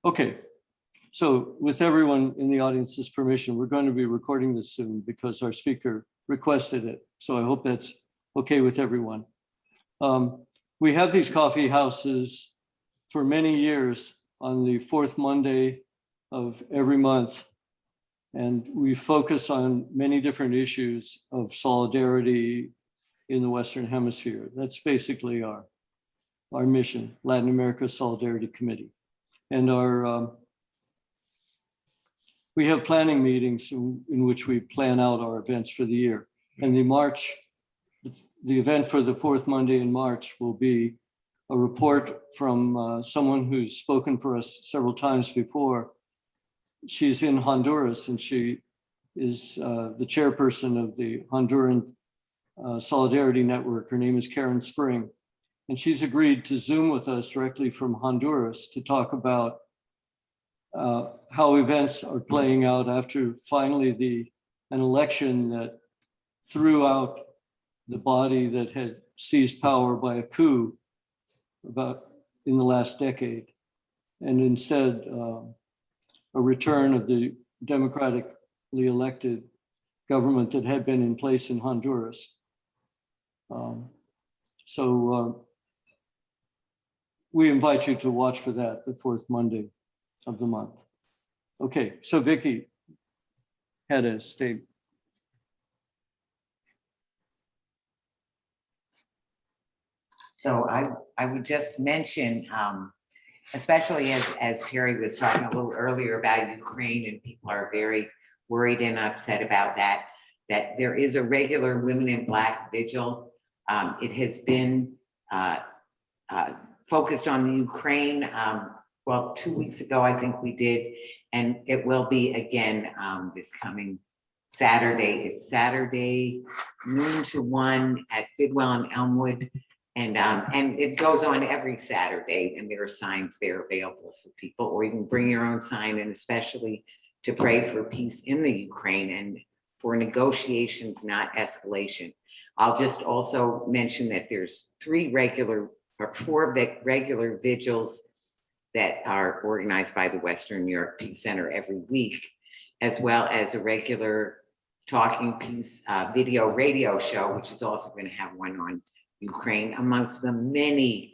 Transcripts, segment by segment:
Okay, so with everyone in the audience's permission, we're going to be recording this soon because our speaker requested it. So I hope that's okay with everyone. We have these coffee houses for many years on the fourth Monday of every month. And we focus on many different issues of solidarity in the Western Hemisphere. That's basically our mission, Latin America Solidarity Committee. And we have planning meetings in which we plan out our events for the year. And the event for the fourth Monday in March will be a report from someone who's spoken for us several times before. She's in Honduras and she is the chairperson of the Honduran Solidarity Network. Her name is Karen Spring. And she's agreed to Zoom with us directly from Honduras to talk about how events are playing out after finally an election that threw out the body that had seized power by a coup about in the last decade, and instead a return of the democratically elected government that had been in place in Honduras. We invite you to watch for that, the fourth Monday of the month. Okay, so Vicky had a statement. So I would just mention, especially as Terry was talking a little earlier about Ukraine, and people are very worried and upset about that there is a regular Women in Black vigil. It has been focused on the Ukraine. Well, 2 weeks ago, I think we did, and it will be again this coming Saturday. It's Saturday, noon to 1 at Bidwell and Elmwood. And it goes on every Saturday, and there are signs there available for people, or you can bring your own sign, and especially to pray for peace in the Ukraine and for negotiations, not escalation. I'll just also mention that there's 4 regular vigils that are organized by the Western New York Peace Center every week, as well as a regular Talking Peace video radio show, which is also going to have one on Ukraine, amongst the many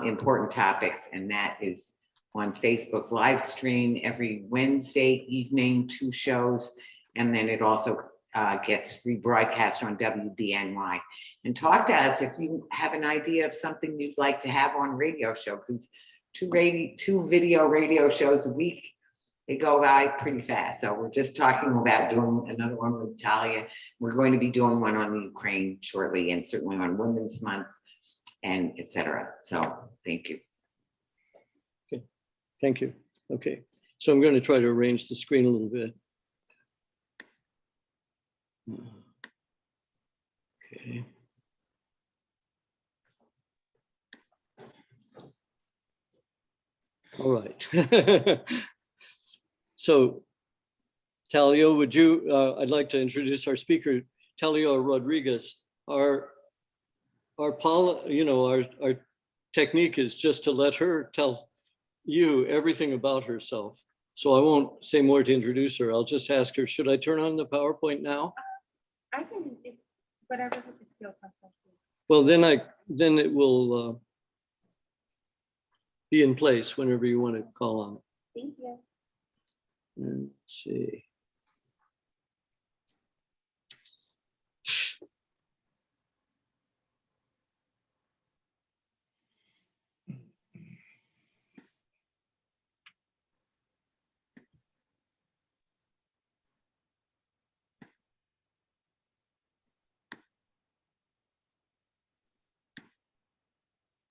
important topics, and that is on Facebook live stream every Wednesday evening, 2 shows, and then it also gets rebroadcast on WBNY. And talk to us if you have an idea of something you'd like to have on radio show, because 2 video radio shows a week, they go by pretty fast. So we're just talking about doing another one with Talia. We're going to be doing one on the Ukraine shortly, and certainly on Women's Month, and et cetera. So thank you. Okay, thank you. Okay, so I'm going to try to arrange the screen a little bit. Okay. All right. So, Talia, would you, I'd like to introduce our speaker, Talia Rodriguez. Our technique is just to let her tell you everything about herself. So I won't say more to introduce her. I'll just ask her, should I turn on the PowerPoint now? I can do it, whatever is feel comfortable. Well, then it will be in place whenever you want to call on it. Thank you. Let's see.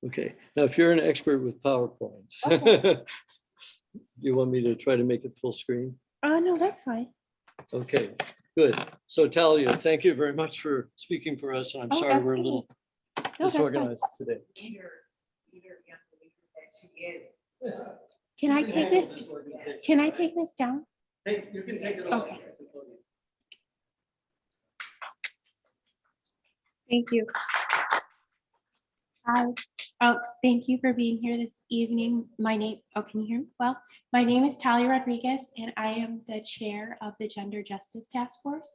Okay, now if you're an expert with PowerPoint, Okay. you want me to try to make it full screen? No, that's fine. Okay, good. So Talia, thank you very much for speaking for us. And I'm sorry we're a little disorganized today. Can I take this? Can I take this down? Hey, you can take it off. Okay. Thank you. Hi. Thank you for being here this evening. Can you hear me? Well, my name is Talia Rodriguez, and I am the chair of the Gender Justice Task Force.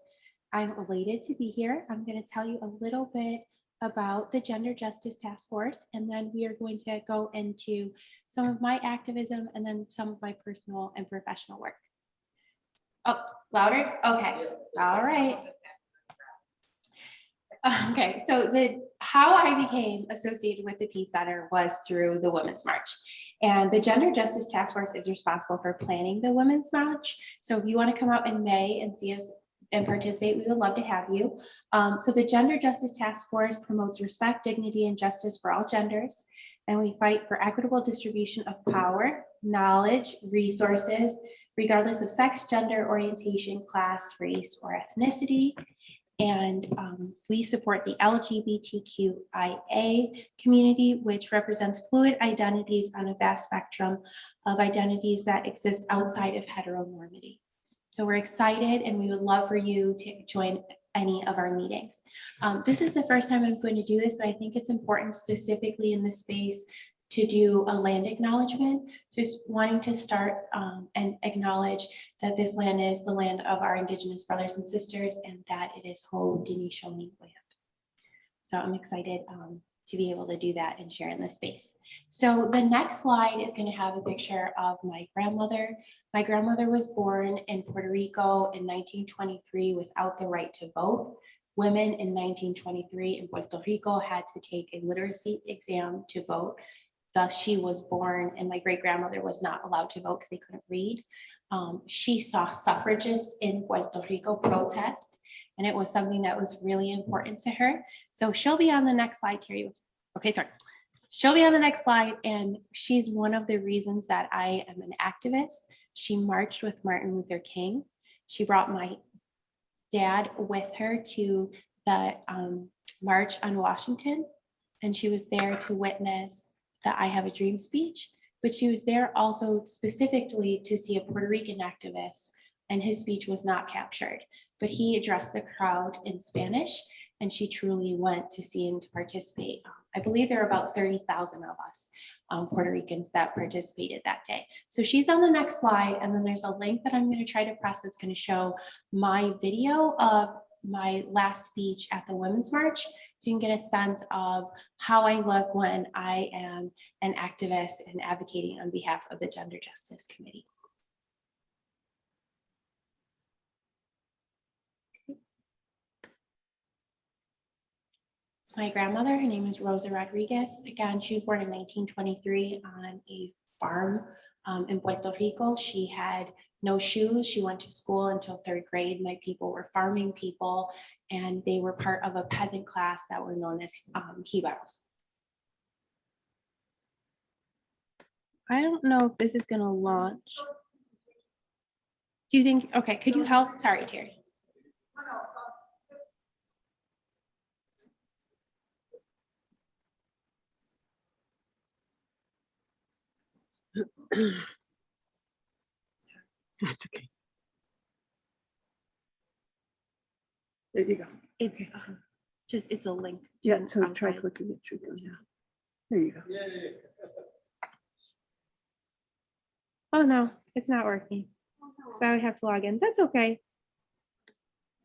I'm elated to be here. I'm going to tell you a little bit about the Gender Justice Task Force, and then we are going to go into some of my activism and then some of my personal and professional work. Oh, louder? Okay. All right. Okay, so how I became associated with the Peace Center was through the Women's March. And the Gender Justice Task Force is responsible for planning the Women's March. So if you want to come out in May and see us and participate, we would love to have you. So the Gender Justice Task Force promotes respect, dignity, and justice for all genders. And we fight for equitable distribution of power, knowledge, resources, regardless of sex, gender, orientation, class, race, or ethnicity. And we support the LGBTQIA community, which represents fluid identities on a vast spectrum of identities that exist outside of heteronormity. So we're excited, and we would love for you to join any of our meetings. This is the first time I'm going to do this, but I think it's important specifically in this space to do a land acknowledgement. Just wanting to start and acknowledge that this land is the land of our Indigenous brothers and sisters, and that it is Haudenosaunee land. So I'm excited to be able to do that and share in this space. So the next slide is going to have a picture of my grandmother. My grandmother was born in Puerto Rico in 1923 without the right to vote. Women in 1923 in Puerto Rico had to take a literacy exam to vote. Thus, she was born, and my great-grandmother was not allowed to vote because they couldn't read. She saw suffragists in Puerto Rico protest, and it was something that was really important to her. So she'll be on the next slide, Terry. Okay, sorry. She'll be on the next slide, and she's one of the reasons that I am an activist. She marched with Martin Luther King. She brought my dad with her to the March on Washington, and she was there to witness the I Have a Dream speech, but she was there also specifically to see a Puerto Rican activist, and his speech was not captured, but he addressed the crowd in Spanish, and she truly went to see and to participate. I believe there are about 30,000 of us Puerto Ricans that participated that day. So she's on the next slide, and then there's a link that I'm going to try to press that's going to show my video of my last speech at the Women's March, so you can get a sense of how I look when I am an activist and advocating on behalf of the Gender Justice Committee. So my grandmother, her name is Rosa Rodriguez. Again, she was born in 1923 on a farm in Puerto Rico. She had no shoes. She went to school until 3rd grade. My people were farming people, and they were part of a peasant class that were known as jibaros. I don't know if this is going to launch. Do you think, okay, could you help? Sorry, Terry. That's okay. There you go. It's just, it's a link. Yeah, so try outside. clicking it through. Yeah. There you go. Oh no, it's not working. So I would have to log in. That's okay.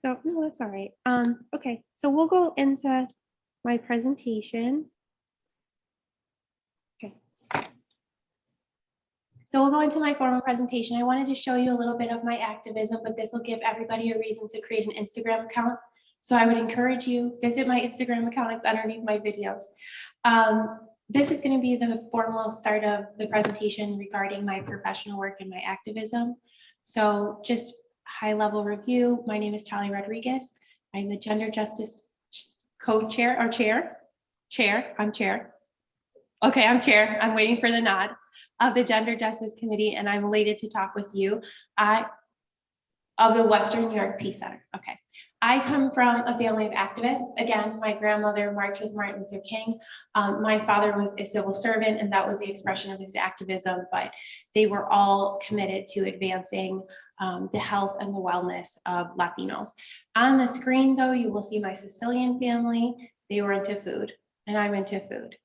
So no, that's all right. Okay, so we'll go into my presentation. Okay. So we'll go into my formal presentation. I wanted to show you a little bit of my activism, but this will give everybody a reason to create an Instagram account. So I would encourage you, visit my Instagram account. It's underneath my videos. This is going to be the formal start of the presentation regarding my professional work and my activism. So just high level review. My name is Talia Rodriguez. I'm the Gender Justice co-chair or chair. I'm chair. Okay, I'm chair. I'm waiting for the nod of the Gender Justice Committee, and I'm elated to talk with you of the Western New York Peace Center. Okay. I come from a family of activists. Again, my grandmother marched with Martin Luther King. My father was a civil servant, and that was the expression of his activism, but they were all committed to advancing the health and the wellness of Latinos. On the screen, though, you will see my Sicilian family. They were into food, and I'm into food.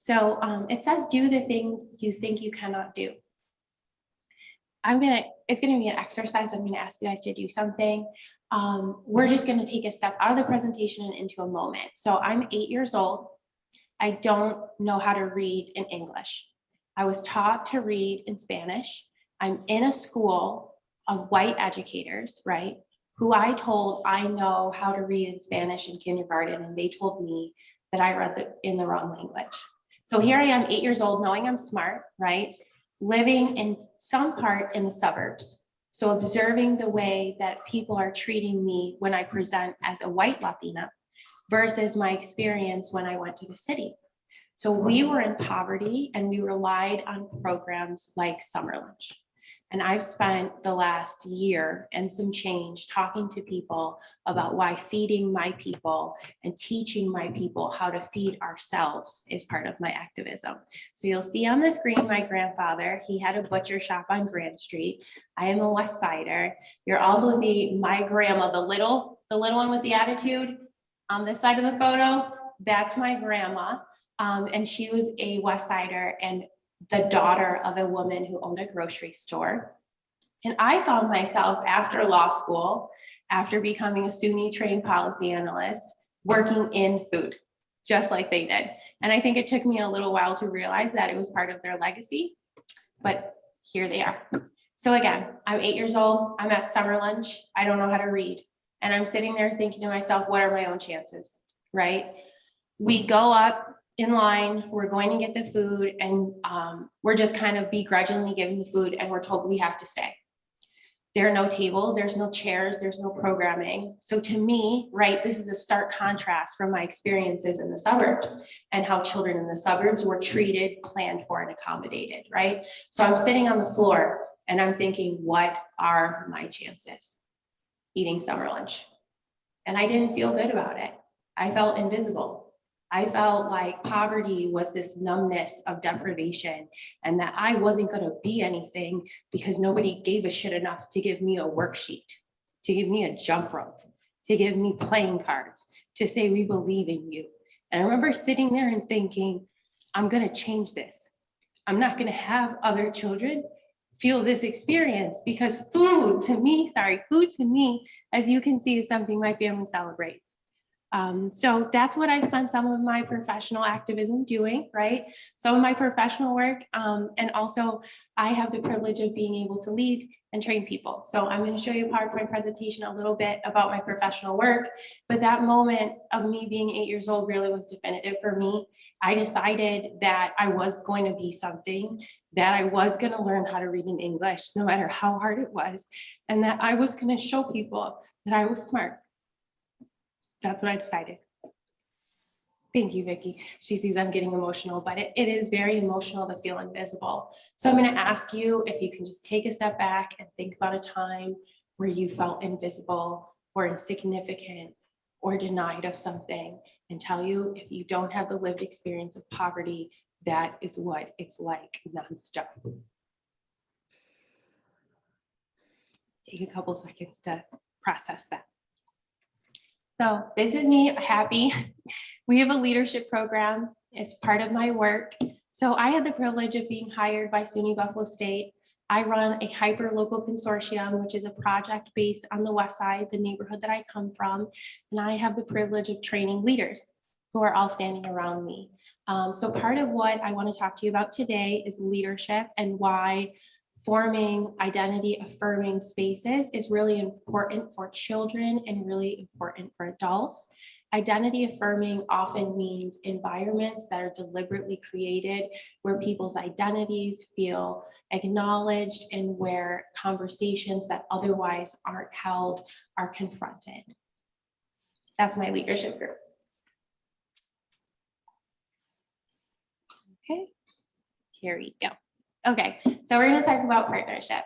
So it says, do the thing you think you cannot do. It's gonna be an exercise. I'm gonna ask you guys to do something. We're just gonna take a step out of the presentation and into a moment. So I'm 8 years old. I don't know how to read in English. I was taught to read in Spanish. I'm in a school of white educators, right? Who I told I know how to read in Spanish in kindergarten, and they told me that I read in the wrong language. So here I am, 8 years old, knowing I'm smart, right? Living in some part in the suburbs. So observing the way that people are treating me when I present as a white Latina versus my experience when I went to the city. So we were in poverty and we relied on programs like summer lunch. And I've spent the last year and some change talking to people about why feeding my people and teaching my people how to feed ourselves is part of my activism. So you'll see on the screen my grandfather. He had a butcher shop on Grand Street. I am a West Sider. You'll also see my grandma, the little one with the attitude on this side of the photo. That's my grandma. And she was a West Sider and the daughter of a woman who owned a grocery store. And I found myself after law school, after becoming a SUNY trained policy analyst, working in food, just like they did. And I think it took me a little while to realize that it was part of their legacy, but here they are. So again, I'm 8 years old, I'm at summer lunch, I don't know how to read. And I'm sitting there thinking to myself, what are my own chances, right? We go up in line, we're going to get the food, and we're just kind of begrudgingly giving the food, and we're told we have to stay. There are no tables, there's no chairs, there's no programming. So to me, right, this is a stark contrast from my experiences in the suburbs and how children in the suburbs were treated, planned for, and accommodated, right? So I'm sitting on the floor and I'm thinking, what are my chances eating summer lunch? And I didn't feel good about it. I felt invisible. I felt like poverty was this numbness of deprivation and that I wasn't going to be anything because nobody gave a shit enough to give me a worksheet, to give me a jump rope, to give me playing cards, to say we believe in you. And I remember sitting there and thinking, I'm going to change this. I'm not going to have other children feel this experience because food to me, as you can see, is something my family celebrates. So that's what I spent some of my professional activism doing, right? Some of my professional work, and also I have the privilege of being able to lead and train people. So I'm going to show you a PowerPoint presentation a little bit about my professional work, but that moment of me being 8 years old really was definitive for me. I decided that I was going to be something, that I was going to learn how to read in English, no matter how hard it was, and that I was going to show people that I was smart. That's what I decided. Thank you, Vicki. She sees I'm getting emotional, but it is very emotional to feel invisible. So I'm going to ask you if you can just take a step back and think about a time where you felt invisible or insignificant or denied of something, and tell you if you don't have the lived experience of poverty, that is what it's like nonstop. Take a couple seconds to process that. So this is me happy. We have a leadership program as part of my work. So I had the privilege of being hired by SUNY Buffalo State. I run a hyper-local consortium, which is a project based on the West Side, the neighborhood that I come from. And I have the privilege of training leaders who are all standing around me. So part of what I want to talk to you about today is leadership and why forming identity affirming spaces is really important for children and really important for adults. Identity affirming often means environments that are deliberately created where people's identities feel acknowledged and where conversations that otherwise aren't held are confronted. That's my leadership group. Okay, here we go. Okay, so we're going to talk about partnership.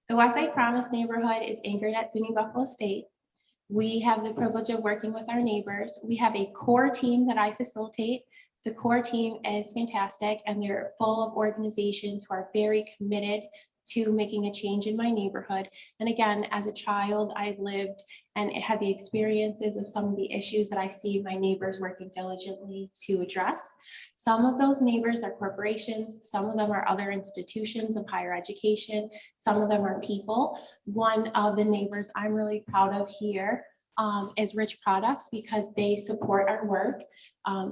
The West Side Promise neighborhood is anchored at SUNY Buffalo State. We have the privilege of working with our neighbors. We have a core team that I facilitate. The core team is fantastic, and they're full of organizations who are very committed to making a change in my neighborhood. And again, as a child, I lived and it had the experiences of some of the issues that I see my neighbors working diligently to address. Some of those neighbors are corporations, some of them are other institutions of higher education, some of them are people. One of the neighbors I'm really proud of here is Rich Products, because they support our work.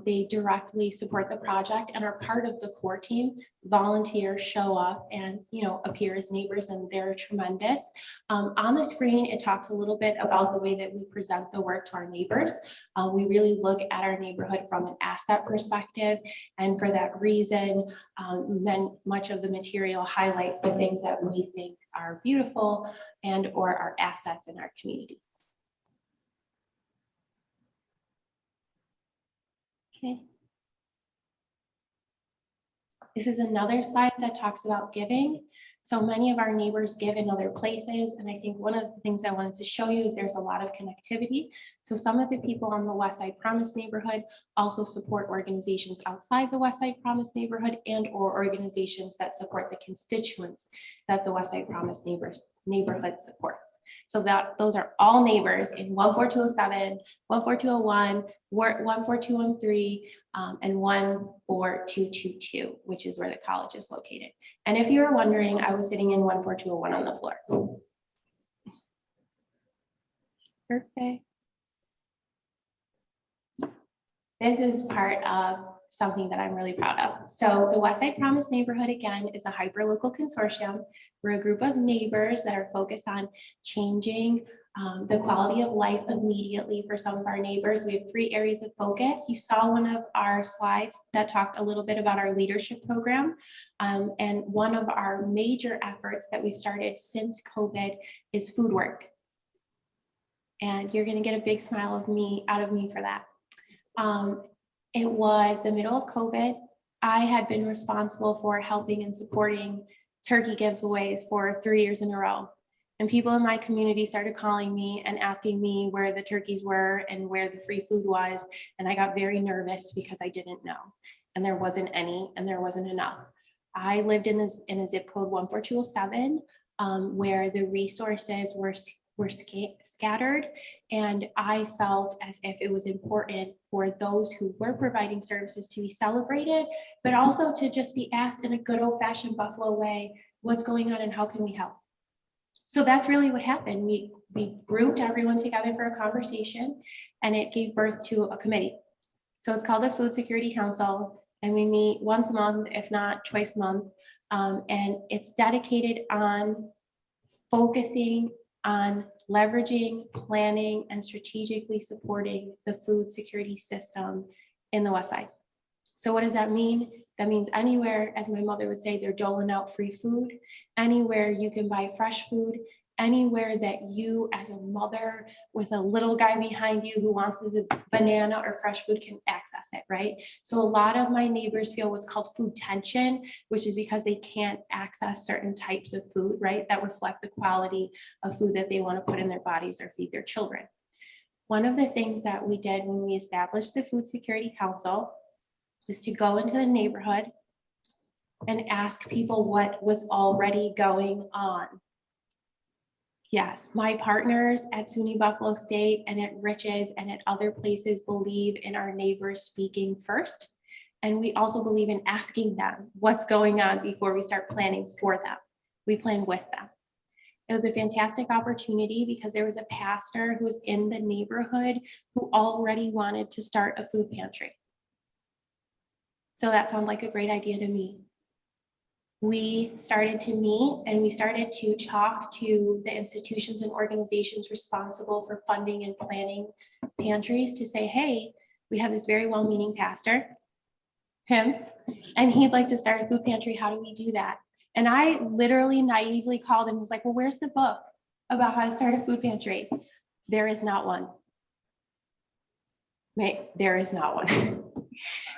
They directly support the project and are part of the core team. Volunteers show up and appear as neighbors, and they're tremendous. On the screen, it talks a little bit about the way that we present the work to our neighbors. We really look at our neighborhood from an asset perspective, and for that reason, much of the material highlights the things that we think are beautiful and or are assets in our community. Okay. This is another slide that talks about giving. So many of our neighbors give in other places. And I think one of the things I wanted to show you is there's a lot of connectivity. So some of the people on the West Side Promise neighborhood also support organizations outside the West Side Promise neighborhood and or organizations that support the constituents that the West Side Promise neighborhood supports. So that those are all neighbors in 14207, 14201, 14213, and 14222, which is where the college is located. And if you were wondering, I was sitting in 14201 on the floor. Perfect. This is part of something that I'm really proud of. So the West Side Promise neighborhood, again, is a hyperlocal consortium. We're a group of neighbors that are focused on changing the quality of life immediately for some of our neighbors. We have 3 areas of focus. You saw one of our slides that talked a little bit about our leadership program. And one of our major efforts that we've started since COVID is food work. And you're going to get a big smile out of me for that. It was the middle of COVID. I had been responsible for helping and supporting turkey giveaways for 3 years in a row. And people in my community started calling me and asking me where the turkeys were and where the free food was. And I got very nervous because I didn't know. And there wasn't any, and there wasn't enough. I lived in a zip code 14207, where the resources were scattered. And I felt as if it was important for those who were providing services to be celebrated, but also to just be asked in a good old fashioned Buffalo way, what's going on and how can we help? So that's really what happened. We grouped everyone together for a conversation, and it gave birth to a committee. So it's called the Food Security Council, and we meet once a month, if not twice a month. And it's dedicated on focusing on leveraging, planning, and strategically supporting the food security system in the West Side. So what does that mean? That means anywhere, as my mother would say, they're doling out free food, anywhere you can buy fresh food, anywhere that you as a mother with a little guy behind you who wants a banana or fresh food can access it, right? So a lot of my neighbors feel what's called food tension, which is because they can't access certain types of food, right? That reflect the quality of food that they want to put in their bodies or feed their children. One of the things that we did when we established the Food Security Council is to go into the neighborhood and ask people what was already going on. Yes, my partners at SUNY Buffalo State and at Riches and at other places believe in our neighbors speaking first. And we also believe in asking them what's going on before we start planning for them. We plan with them. It was a fantastic opportunity because there was a pastor who was in the neighborhood who already wanted to start a food pantry. So that sounds like a great idea to me. We started to meet and we started to talk to the institutions and organizations responsible for funding and planning pantries to say, hey, we have this very well-meaning pastor, him, and he'd like to start a food pantry. How do we do that? And I literally naively called and was like, well, where's the book about how to start a food pantry? There is not one. There is not one.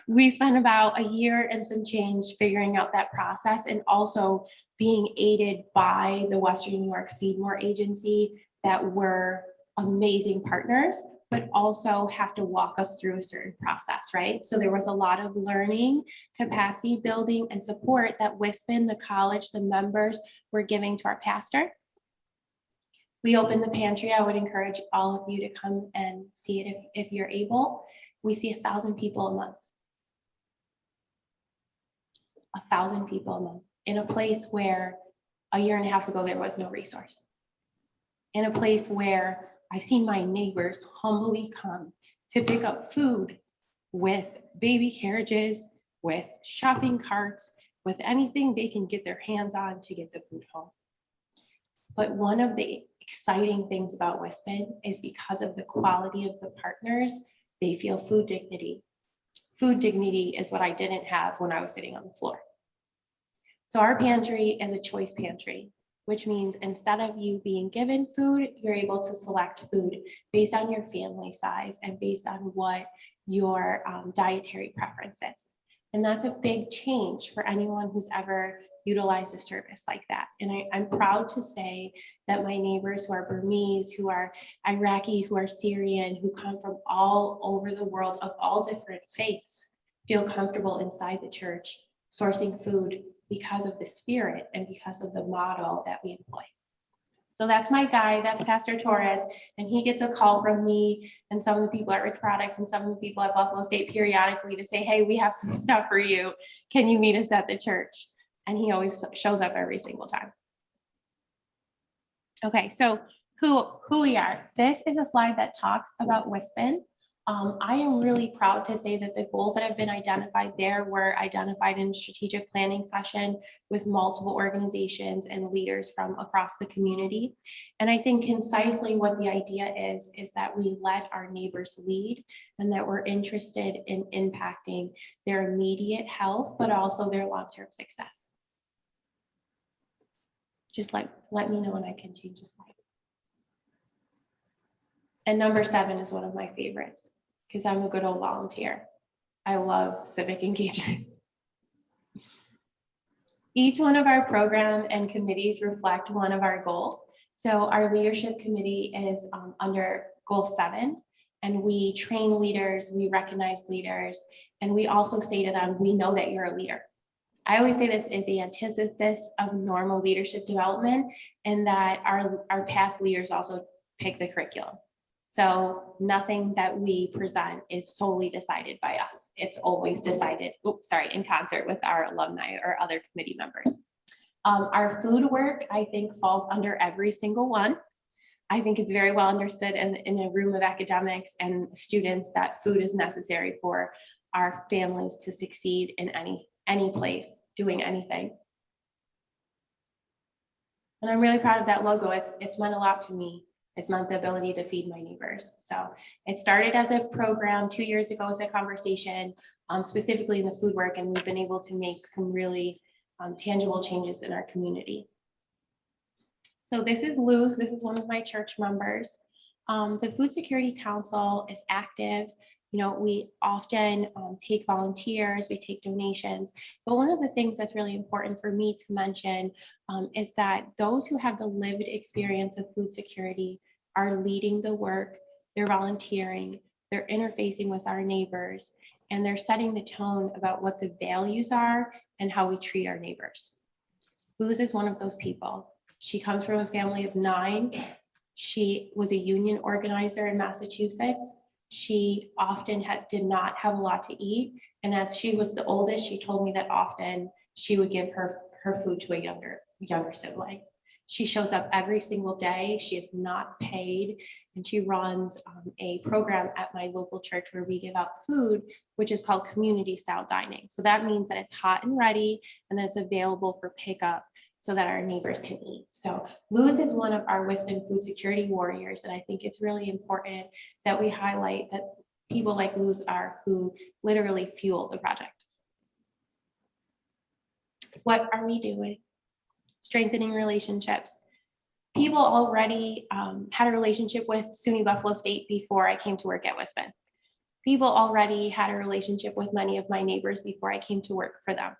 We spent about a year and some change figuring out that process, and also being aided by the Western New York Feed More Agency that were amazing partners, but also have to walk us through a certain process, right? So there was a lot of learning, capacity building, and support that WISPN, the college, the members were giving to our pastor. We opened the pantry. I would encourage all of you to come and see it if you're able. We see 1,000 people a month. 1,000 people a month in a place where a year and a half ago there was no resource. In a place where I've seen my neighbors humbly come to pick up food with baby carriages, with shopping carts, with anything they can get their hands on to get the food home. But one of the exciting things about WISPN is because of the quality of the partners, they feel food dignity. Food dignity is what I didn't have when I was sitting on the floor. So our pantry is a choice pantry, which means instead of you being given food, you're able to select food based on your family size and based on what your dietary preference is. And that's a big change for anyone who's ever utilized a service like that. And I'm proud to say that my neighbors who are Burmese, who are Iraqi, who are Syrian, who come from all over the world of all different faiths, feel comfortable inside the church sourcing food because of the spirit and because of the model that we employ. So that's my guy, that's Pastor Torres, and he gets a call from me and some of the people at Rich Products and some of the people at Buffalo State periodically to say, hey, we have some stuff for you. Can you meet us at the church? And he always shows up every single time. Okay, so who we are. This is a slide that talks about WISPN. I am really proud to say that the goals that have been identified there were identified in a strategic planning session with multiple organizations and leaders from across the community. And I think concisely what the idea is that we let our neighbors lead and that we're interested in impacting their immediate health, but also their long-term success. Just let me know when I can change the slide. And number 7 is one of my favorites because I'm a good old volunteer. I love civic engagement. Each one of our program and committees reflect one of our goals. So our leadership committee is under goal 7, and we train leaders, we recognize leaders, and we also say to them, we know that you're a leader. I always say this is the antithesis of normal leadership development, and that our past leaders also pick the curriculum. So nothing that we present is solely decided by us. It's always decided, in concert with our alumni or other committee members. Our food work, I think, falls under every single one. I think it's very well understood in a room of academics and students that food is necessary for our families to succeed in any place, doing anything. And I'm really proud of that logo. It's meant a lot to me. It's meant the ability to feed my neighbors. So it started as a program 2 years ago with a conversation, specifically in the food work, and we've been able to make some really tangible changes in our community. So this is Luz. This is one of my church members. The Food Security Council is active. You know, we often take volunteers, we take donations, but one of the things that's really important for me to mention is that those who have the lived experience of food security are leading the work, they're volunteering, they're interfacing with our neighbors, and they're setting the tone about what the values are and how we treat our neighbors. Luz is one of those people. She comes from a family of 9. She was a union organizer in Massachusetts. She often did not have a lot to eat. And as she was the oldest, she told me that often she would give her food to a younger sibling. She shows up every single day. She is not paid. And she runs a program at my local church where we give out food, which is called community style dining. So that means that it's hot and ready and that it's available for pickup so that our neighbors can eat. So Luz is one of our WISPN food security warriors, and I think it's really important that we highlight that people like Luz are who literally fuel the project. What are we doing? Strengthening relationships. People already had a relationship with SUNY Buffalo State before I came to work at WISPN. People already had a relationship with many of my neighbors before I came to work for them.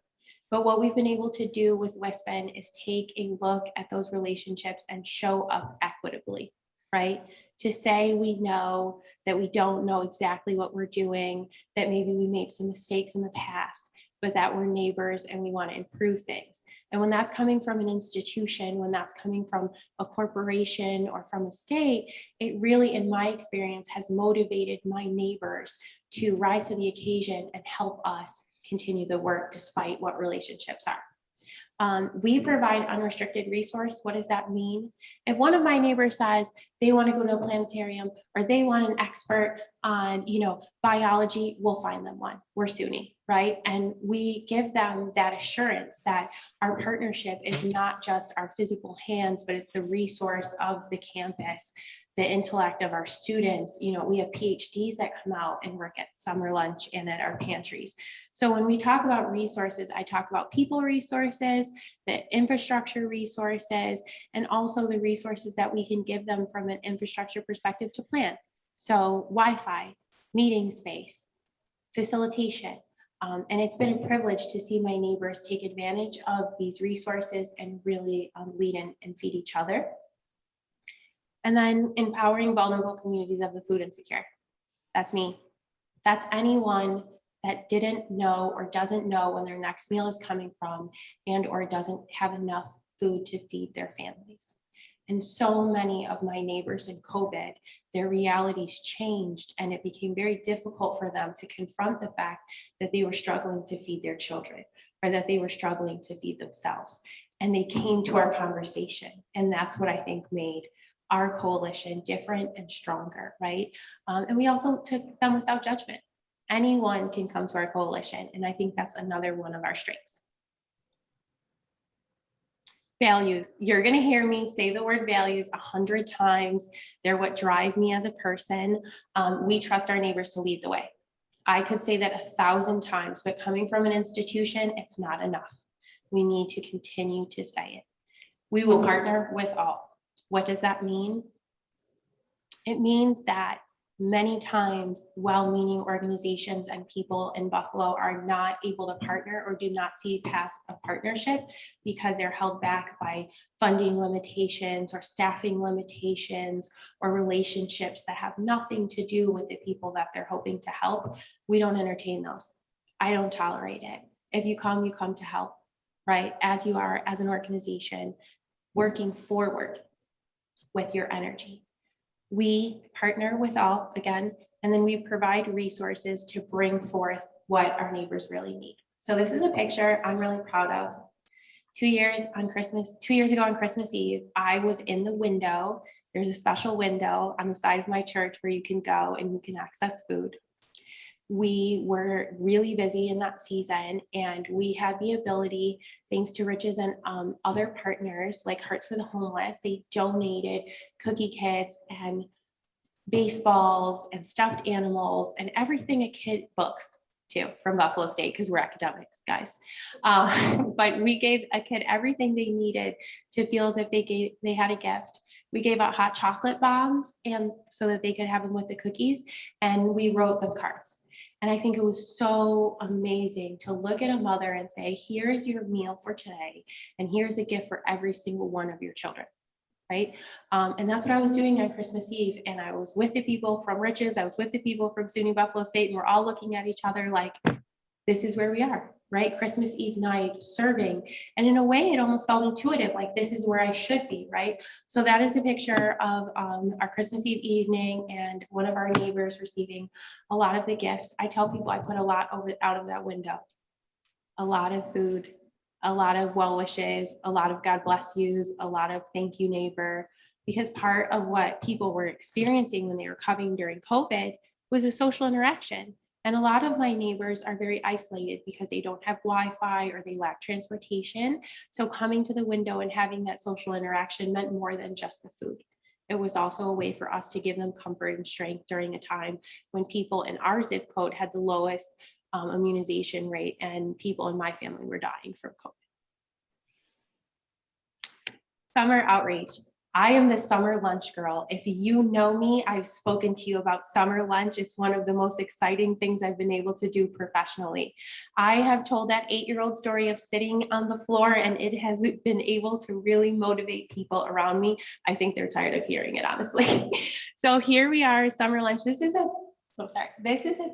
But what we've been able to do with WISPN is take a look at those relationships and show up equitably, right? To say we know that we don't know exactly what we're doing, that maybe we made some mistakes in the past, but that we're neighbors and we want to improve things. And when that's coming from an institution, when that's coming from a corporation or from a state, it really, in my experience, has motivated my neighbors to rise to the occasion and help us continue the work despite what relationships are. We provide unrestricted resource. What does that mean? If one of my neighbors says they want to go to a planetarium or they want an expert on, biology, we'll find them one. We're SUNY, right? And we give them that assurance that our partnership is not just our physical hands, but it's the resource of the campus, the intellect of our students. We have PhDs that come out and work at summer lunch and at our pantries. So when we talk about resources, I talk about people resources, the infrastructure resources, and also the resources that we can give them from an infrastructure perspective to plan. So Wi-Fi, meeting space, facilitation. And it's been a privilege to see my neighbors take advantage of these resources and really lead in and feed each other. And then empowering vulnerable communities of the food insecure. That's me. That's anyone that didn't know or doesn't know when their next meal is coming from and or doesn't have enough food to feed their families. And so many of my neighbors in COVID, their realities changed and it became very difficult for them to confront the fact that they were struggling to feed their children or that they were struggling to feed themselves. And they came to our conversation. And that's what I think made our coalition different and stronger, right? And we also took them without judgment. Anyone can come to our coalition. And I think that's another one of our strengths. Values. You're going to hear me say the word values 100 times. They're what drive me as a person. We trust our neighbors to lead the way. I could say that 1,000 times, but coming from an institution, it's not enough. We need to continue to say it. We will partner with all. What does that mean? It means that many times well-meaning organizations and people in Buffalo are not able to partner or do not see past a partnership because they're held back by funding limitations or staffing limitations or relationships that have nothing to do with the people that they're hoping to help. We don't entertain those. I don't tolerate it. If you come to help, right? As you are as an organization working forward with your energy. We partner with all again, and then we provide resources to bring forth what our neighbors really need. So this is a picture I'm really proud of. 2 years ago on Christmas Eve, I was in the window. There's a special window on the side of my church where you can go and you can access food. We were really busy in that season, and we had the ability, thanks to Riches and other partners like Hearts for the Homeless, they donated cookie kits and baseballs and stuffed animals and everything a kid, books too, from Buffalo State, because we're academics, guys. But we gave a kid everything they needed to feel as if they had a gift. We gave out hot chocolate bombs and so that they could have them with the cookies, and we wrote them cards. And I think it was so amazing to look at a mother and say, here is your meal for today, and here's a gift for every single one of your children, right? And that's what I was doing on Christmas Eve. And I was with the people from Riches, I was with the people from SUNY Buffalo State, and we're all looking at each other like, this is where we are, right? Christmas Eve night, serving. And in a way, it almost felt intuitive, like this is where I should be, right? So that is a picture of our Christmas Eve evening and one of our neighbors receiving a lot of the gifts. I tell people I put a lot out of that window. A lot of food, a lot of well wishes, a lot of God bless yous, a lot of thank you, neighbor, because part of what people were experiencing when they were coming during COVID was a social interaction. And a lot of my neighbors are very isolated because they don't have Wi-Fi or they lack transportation. So coming to the window and having that social interaction meant more than just the food. It was also a way for us to give them comfort and strength during a time when people in our zip code had the lowest immunization rate and people in my family were dying from COVID. Summer outreach. I am the summer lunch girl. If you know me, I've spoken to you about summer lunch. It's one of the most exciting things I've been able to do professionally. I have told that 8-year-old story of sitting on the floor, and it has been able to really motivate people around me. I think they're tired of hearing it, honestly. So here we are, summer lunch. This is a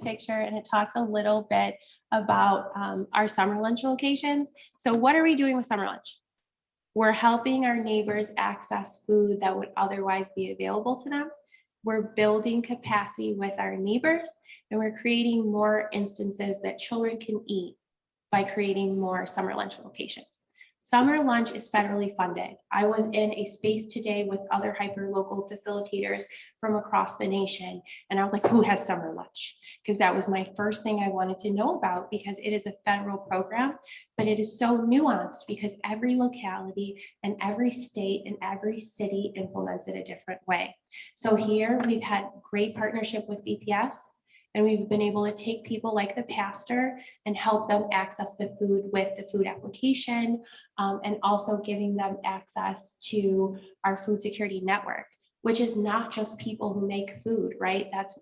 picture, and it talks a little bit about our summer lunch locations. So what are we doing with summer lunch? We're helping our neighbors access food that would otherwise be available to them. We're building capacity with our neighbors, and we're creating more instances that children can eat by creating more summer lunch locations. Summer lunch is federally funded. I was in a space today with other hyperlocal facilitators from across the nation, and I was like, who has summer lunch? Because that was my first thing I wanted to know about, because it is a federal program, but it is so nuanced because every locality and every state and every city implements it a different way. So here we've had great partnership with BPS, and we've been able to take people like the pastor and help them access the food with the food application, and also giving them access to our food security network, which is not just people who make food, right? That's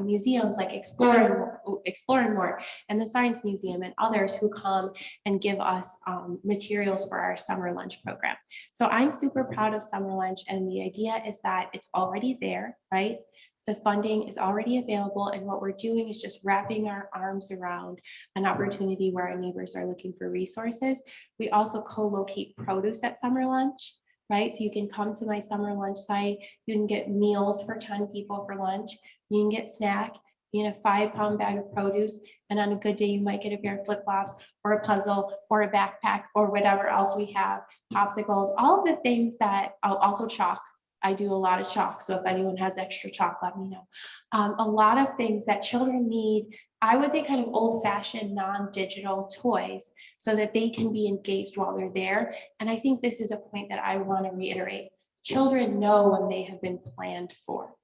museums like Explore More and the Science Museum and others who come and give us materials for our summer lunch program. So I'm super proud of summer lunch, and the idea is that it's already there, right? The funding is already available, and what we're doing is just wrapping our arms around an opportunity where our neighbors are looking for resources. We also co-locate produce at summer lunch, right? So you can come to my summer lunch site, you can get meals for 10 people for lunch, you can get snack, you can get a 5-pound bag of produce, and on a good day, you might get a pair of flip-flops or a puzzle or a backpack or whatever else we have, popsicles, all of the things that, also chalk. I do a lot of chalk, so if anyone has extra chalk, let me know. A lot of things that children need, I would say kind of old-fashioned, non-digital toys so that they can be engaged while they're there. And I think this is a point that I want to reiterate. Children know when they have been planned for.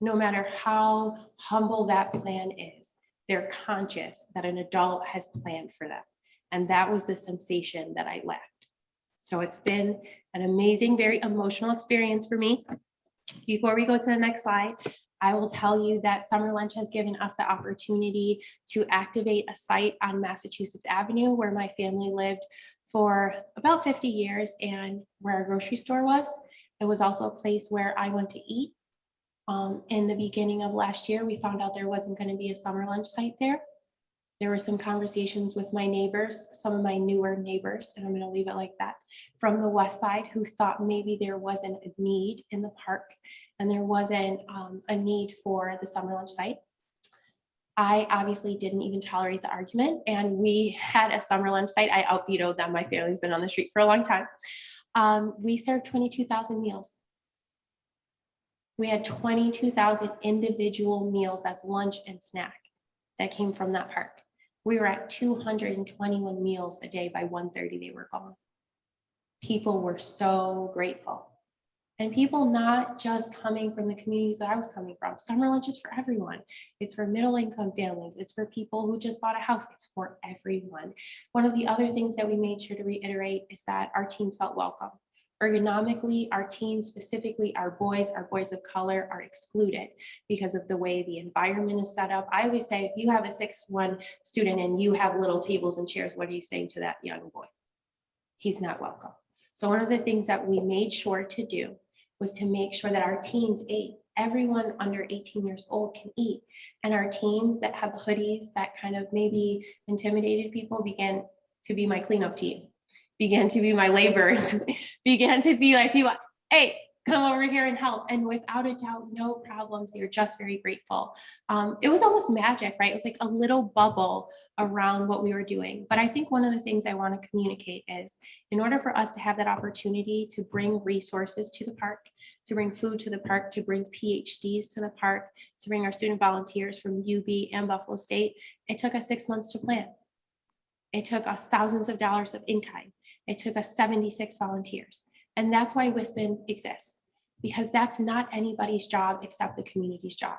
No matter how humble that plan is, they're conscious that an adult has planned for them. And that was the sensation that I left. So it's been an amazing, very emotional experience for me. Before we go to the next slide, I will tell you that summer lunch has given us the opportunity to activate a site on Massachusetts Avenue where my family lived for about 50 years and where our grocery store was. It was also a place where I went to eat. In the beginning of last year, we found out there wasn't going to be a summer lunch site there. There were some conversations with my neighbors, some of my newer neighbors, and I'm going to leave it like that, from the west side, who thought maybe there wasn't a need in the park and there wasn't a need for the summer lunch site. I obviously didn't even tolerate the argument, and we had a summer lunch site. I out-vetoed them. My family's been on the street for a long time. We served 22,000 meals. We had 22,000 individual meals, that's lunch and snack, that came from that park. We were at 221 meals a day. By 1:30, they were gone. People were so grateful. And people not just coming from the communities that I was coming from. Summer lunch is for everyone. It's for middle-income families. It's for people who just bought a house. It's for everyone. One of the other things that we made sure to reiterate is that our teens felt welcome. Ergonomically, our teens, specifically our boys of color, are excluded because of the way the environment is set up. I always say, if you have a 6'1" student and you have little tables and chairs, what are you saying to that young boy? He's not welcome. So one of the things that we made sure to do was to make sure that our teens ate. Everyone under 18 years old can eat. And our teens that have hoodies that kind of maybe intimidated people began to be my cleanup team. Began to be my laborers, began to be like people, hey, come over here and help. And without a doubt, no problems. They're just very grateful. It was almost magic, right? It was like a little bubble around what we were doing. But I think one of the things I want to communicate is, in order for us to have that opportunity to bring resources to the park, to bring food to the park, to bring PhDs to the park, to bring our student volunteers from UB and Buffalo State, it took us 6 months to plan. It took us thousands of dollars of in-kind. It took us 76 volunteers. And that's why WISPN exists, because that's not anybody's job except the community's job.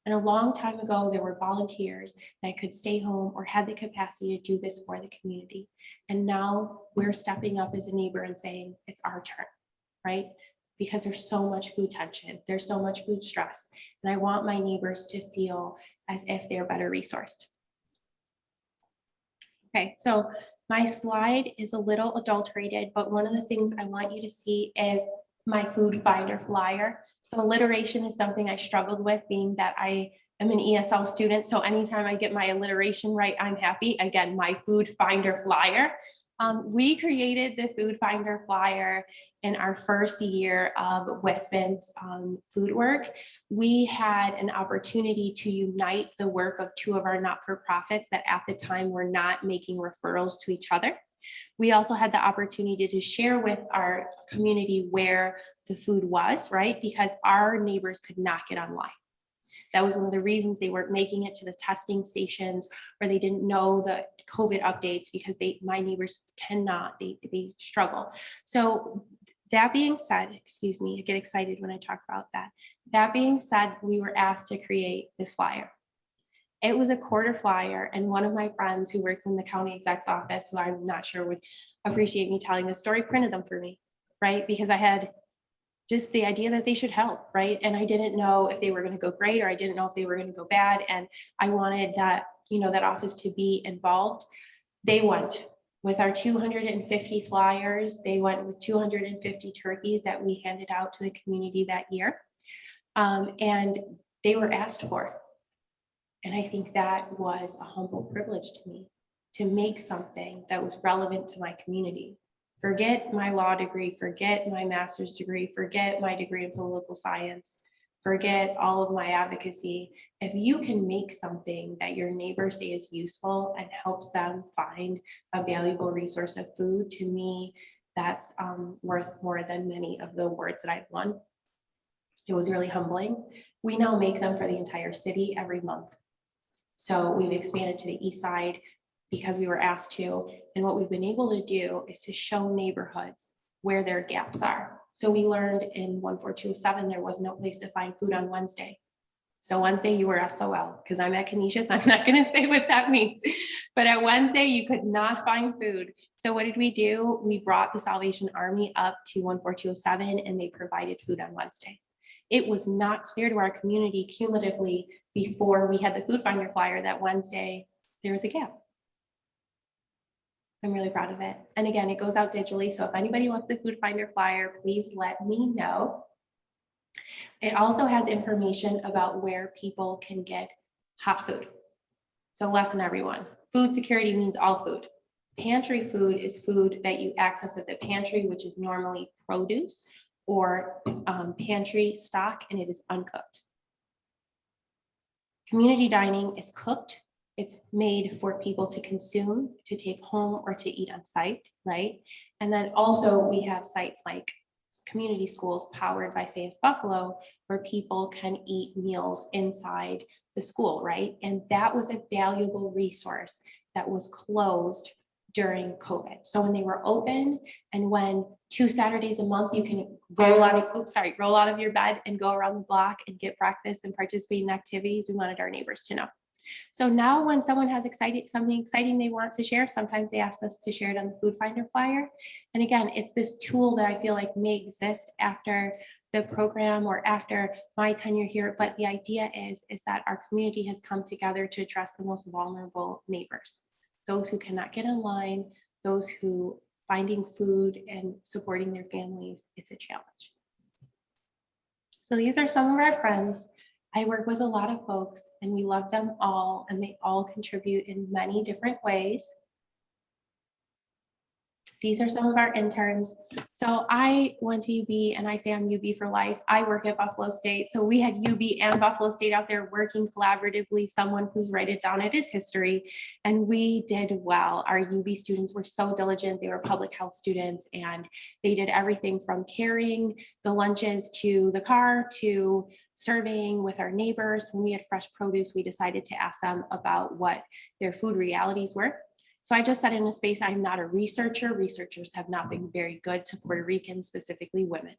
And a long time ago, there were volunteers that could stay home or had the capacity to do this for the community. And now we're stepping up as a neighbor and saying, it's our turn, right? because there's so much food tension, there's so much food stress, and I want my neighbors to feel as if they're better resourced. Okay, so my slide is a little adulterated, but one of the things I want you to see is my food finder flyer. So alliteration is something I struggled with, being that I am an ESL student. So anytime I get my alliteration right, I'm happy. Again, my food finder flyer. We created the food finder flyer in our first year of Westman's food work. We had an opportunity to unite the work of two of our not-for-profits that at the time were not making referrals to each other. We also had the opportunity to share with our community where the food was, right? Because our neighbors could not get online. That was one of the reasons they weren't making it to the testing stations, or they didn't know the COVID updates, because my neighbors cannot, they struggle. So that being said, excuse me, I get excited when I talk about that. That being said, we were asked to create this flyer. It was a quarter flyer, and one of my friends who works in the county exec's office, who I'm not sure would appreciate me telling this story, printed them for me, right? Because I had just the idea that they should help, right? And I didn't know if they were going to go great, or I didn't know if they were going to go bad. And I wanted that, that office to be involved. They went with our 250 flyers. They went with 250 turkeys that we handed out to the community that year. And they were asked for. And I think that was a humble privilege to me, to make something that was relevant to my community. Forget my law degree, forget my master's degree, forget my degree in political science, forget all of my advocacy. If you can make something that your neighbors say is useful and helps them find a valuable resource of food, to me, that's worth more than many of the awards that I've won. It was really humbling. We now make them for the entire city every month. So we've expanded to the east side because we were asked to. And what we've been able to do is to show neighborhoods where their gaps are. So we learned in 14207, there was no place to find food on Wednesday. So Wednesday you were SOL, because I'm at Canisius. I'm not going to say what that means. But at Wednesday, you could not find food. So what did we do? We brought the Salvation Army up to 14207, and they provided food on Wednesday. It was not clear to our community cumulatively before we had the food finder flyer that Wednesday there was a gap. I'm really proud of it. And again, it goes out digitally. So if anybody wants the food finder flyer, please let me know. It also has information about where people can get hot food. So lesson everyone, food security means all food. Pantry food is food that you access at the pantry, which is normally produce or pantry stock, and it is uncooked. Community dining is cooked. It's made for people to consume, to take home, or to eat on site, right? And then also we have sites like community schools powered by CS Buffalo, where people can eat meals inside the school, right? And that was a valuable resource that was closed during COVID. So when they were open, and when 2 Saturdays a month you can roll out of your bed and go around the block and get breakfast and participate in activities, we wanted our neighbors to know. So now when someone has something exciting they want to share, sometimes they ask us to share it on the food finder flyer. And again, it's this tool that I feel like may exist after the program or after my tenure here. But the idea is that our community has come together to address the most vulnerable neighbors, those who cannot get online, those who finding food and supporting their families, it's a challenge. So these are some of our friends. I work with a lot of folks, and we love them all, and they all contribute in many different ways. These are some of our interns. So I went to UB, and I say I'm UB for life. I work at Buffalo State. So we had UB and Buffalo State out there working collaboratively. Someone who's write it down, it is history. And we did well. Our UB students were so diligent. They were public health students, and they did everything from carrying the lunches to the car to surveying with our neighbors. When we had fresh produce, we decided to ask them about what their food realities were. So I just said in a space, I'm not a researcher. Researchers have not been very good to Puerto Ricans, specifically women,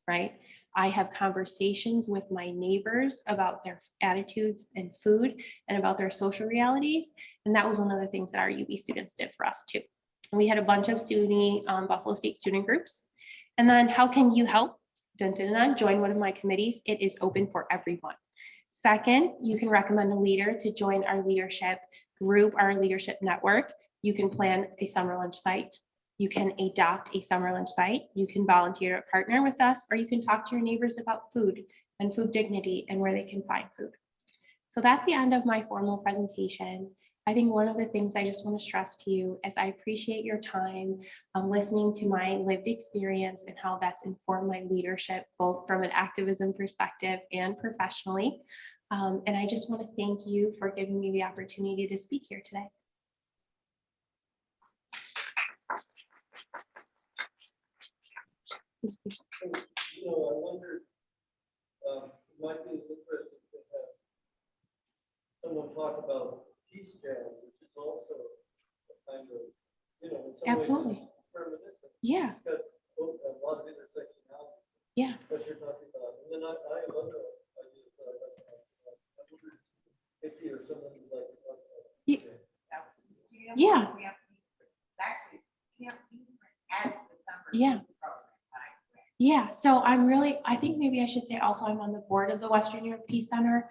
right? I have conversations with my neighbors about their attitudes and food and about their social realities. And that was one of the things that our UB students did for us too. And we had a bunch of SUNY Buffalo State student groups. And then how can you help? join one of my committees, it is open for everyone. Second, you can recommend a leader to join our leadership group, our leadership network. You can plan a summer lunch site. You can adopt a summer lunch site. You can volunteer to partner with us, or you can talk to your neighbors about food and food dignity and where they can find food. So that's the end of my formal presentation. I think one of the things I just want to stress to you is I appreciate your time listening to my lived experience and how that's informed my leadership, both from an activism perspective and professionally. And I just want to thank you for giving me the opportunity to speak here today. You know, I wonder, it might be interesting to have someone talk about Peace Jam, which is also a kind of, you know, in some ways Absolutely. it's reminiscent. Yeah, It's got a lot of intersectionality. yeah. What you're talking about. And then I have other ideas that I like. I wonder if you or someone would like to talk about. Yeah. Yeah. Yeah. Yeah, so I think maybe I should say also I'm on the board of the Western New York Peace Center.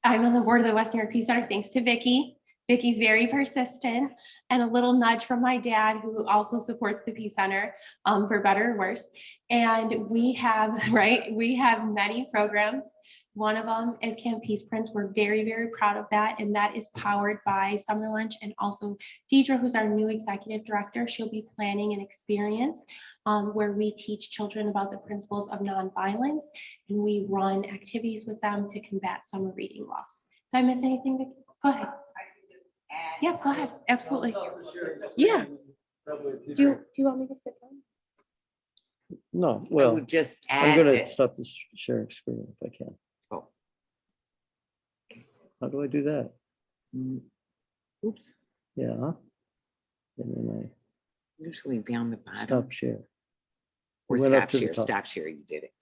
I'm on the board of the Western New York Peace Center, thanks to Vicki. Vicki's very persistent, and a little nudge from my dad, who also supports the Peace Center, for better or worse. And we have, we have many programs. One of them is Camp Peace Prince. We're very, very proud of that. And that is powered by Summer Lunch, and also Deidre, who's our new executive director. She'll be planning an experience where we teach children about the principles of nonviolence, and we run activities with them to combat summer reading loss. Did I miss anything, Vicki? Go ahead. Yeah, go ahead. Absolutely. Yeah. Do you want me to sit down? No, I well, would just I'm add gonna that, stop this sharing screen if I can. oh, How do I do that? oops, Yeah. And then usually down the I bottom. stop share. Or It went up stop to the share, top. stop share, you did it.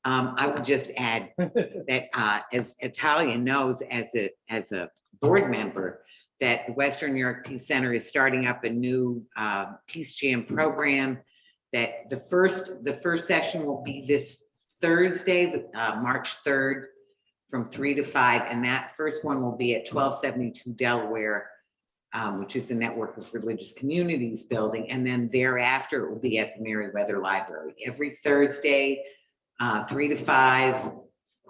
I would just add that as Talia knows, as a board member, that the Western New York Peace Center is starting up a new Peace Jam program. That the first session will be this Thursday, March 3rd, from 3 to 5, and that first one will be at 1272 Delaware, which is the Network of Religious Communities building, and then thereafter it will be at the Meriwether Library every Thursday, 3 to 5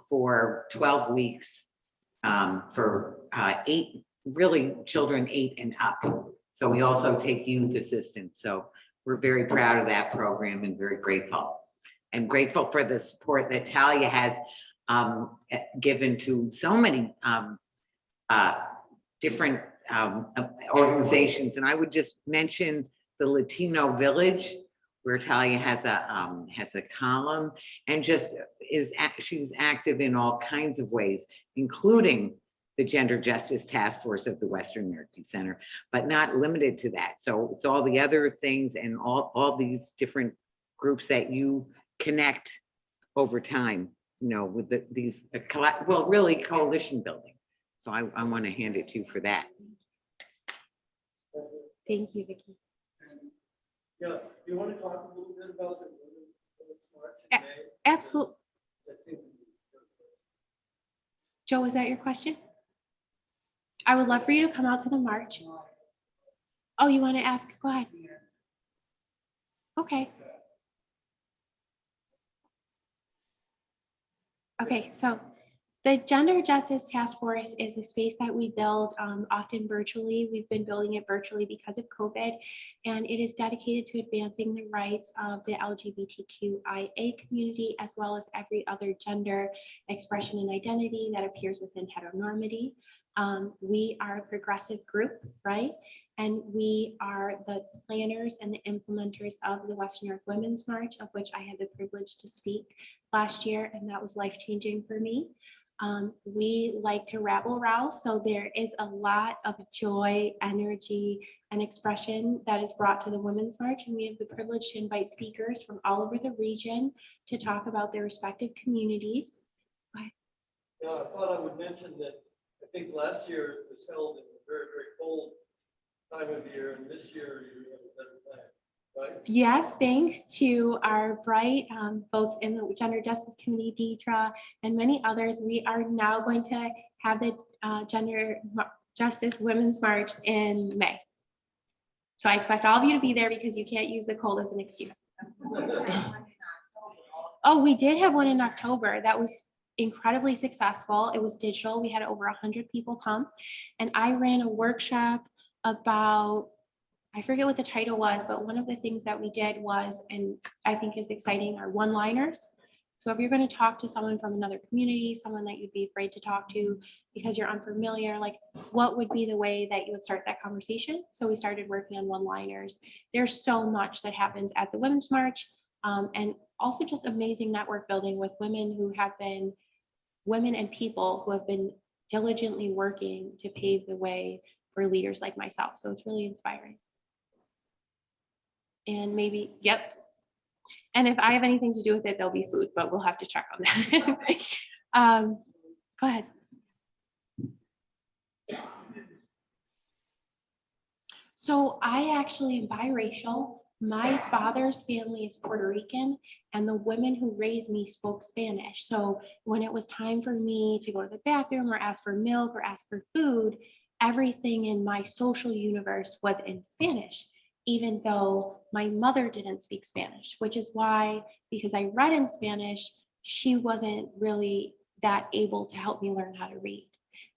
for 12 weeks, for 8, really children 8 and up. So we also take youth assistance. So we're very proud of that program and very grateful. And grateful for the support that Talia has given to so many different organizations. And I would just mention the Latino Village, where Talia has a column, and just she's active in all kinds of ways, including the Gender Justice Task Force of the Western New York Peace Center, but not limited to that. So it's all the other things and all these different groups that you connect over time, you know, with these really coalition building. So I want to hand it to you for that. Thank you, Vicki. Yeah, do you want to talk a little bit about the Women's March in May? Absolutely. I think- Joe, is that your question? I would love for you to come out to the march. Oh, you want to ask? Go ahead. Okay. Okay, so the Gender Justice Task Force is a space that we build often virtually. We've been building it virtually because of COVID, and it is dedicated to advancing the rights of the LGBTQIA community, as well as every other gender expression and identity that appears within heteronormity. We are a progressive group, right? And we are the planners and the implementers of the Western New York Women's March, of which I had the privilege to speak last year, and that was life-changing for me. We like to rabble rouse, so there is a lot of joy, energy, and expression that is brought to the Women's March, and we have the privilege to invite speakers from all over the region to talk about their respective communities. Yeah, I thought I would mention that I think last year it was held in a very, very cold time of year, and this year you have a better plan. Yes, thanks to our bright folks in the Gender Justice Committee, Deidre, and many others, we are now going to have the Justice Women's March in May. So I expect all of you to be there because you can't use the cold as an excuse. Oh, we did have one in October. That was incredibly successful. It was digital. We had over 100 people come, and I ran a workshop about, I forget what the title was, but one of the things that we did was, and I think is exciting, are one-liners. So if you're going to talk to someone from another community, someone that you'd be afraid to talk to because you're unfamiliar, like what would be the way that you would start that conversation? So we started working on one-liners. There's so much that happens at the Women's March, and also just amazing network building with women who have been, women and people who have been diligently working to pave the way for leaders like myself. So it's really inspiring. And maybe, yep. And if I have anything to do with it, there'll be food, but we'll have to check on that. Go ahead. So I actually am biracial. My father's family is Puerto Rican, and the women who raised me spoke Spanish. So when it was time for me to go to the bathroom or ask for milk or ask for food, everything in my social universe was in Spanish, even though my mother didn't speak Spanish, which is why, because I read in Spanish, she wasn't really that able to help me learn how to read.